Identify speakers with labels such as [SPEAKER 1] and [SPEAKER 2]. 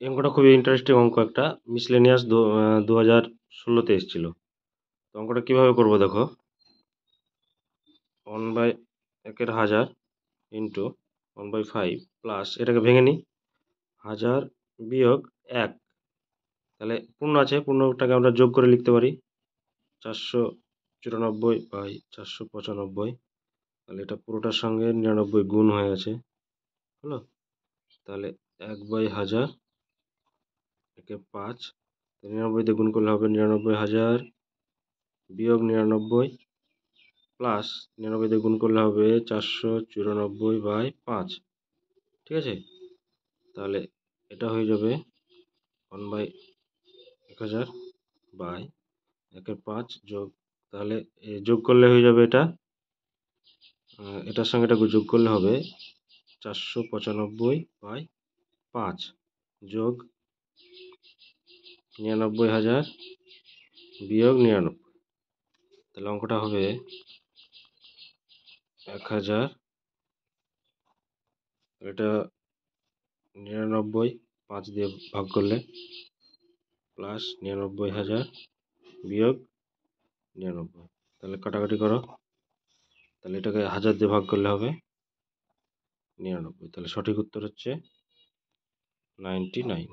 [SPEAKER 1] এই অঙ্কটা খুবই ইন্টারেস্টিং অঙ্ক একটা মিসলেনিয়াস 2016-তে এসেছিল। তো অঙ্কটা কীভাবে করবো দেখো, 1/1000 ইন্টু 1/5 প্লাস এটাকে ভেঙে নিই, 1000 বিয়োগ 1, তাহলে পূর্ণ আছে, পূর্ণটাকে আমরা যোগ করে লিখতে পারি 494/495, তাহলে এটা পুরোটার সঙ্গে 99 গুণ হয়ে আছে, হলো। তাহলে 1/1000 একে 5, 99 দিয়ে গুণ করলে হবে 99,000 বিয়োগ 99 প্লাস 99 দিয়ে গুণ করলে হবে 494/5, ঠিক আছে। তাহলে এটা হয়ে যাবে 1/1000 বাই 1/5 যোগ, তাহলে যোগ করলে হয়ে যাবে এটা, এটার সঙ্গে এটা যোগ করলে হবে 495/5 যোগ 99,000 বিয়োগ 99, তাহলে অঙ্কটা হবে 1000, এটা 99 5 দিয়ে ভাগ করলে প্লাস 99,000 বিয়োগ 99, তাহলে কাটাকাটি করো, তাহলে এটাকে 1000 দিয়ে ভাগ করলে হবে 99, তাহলে সঠিক উত্তর হচ্ছে 99।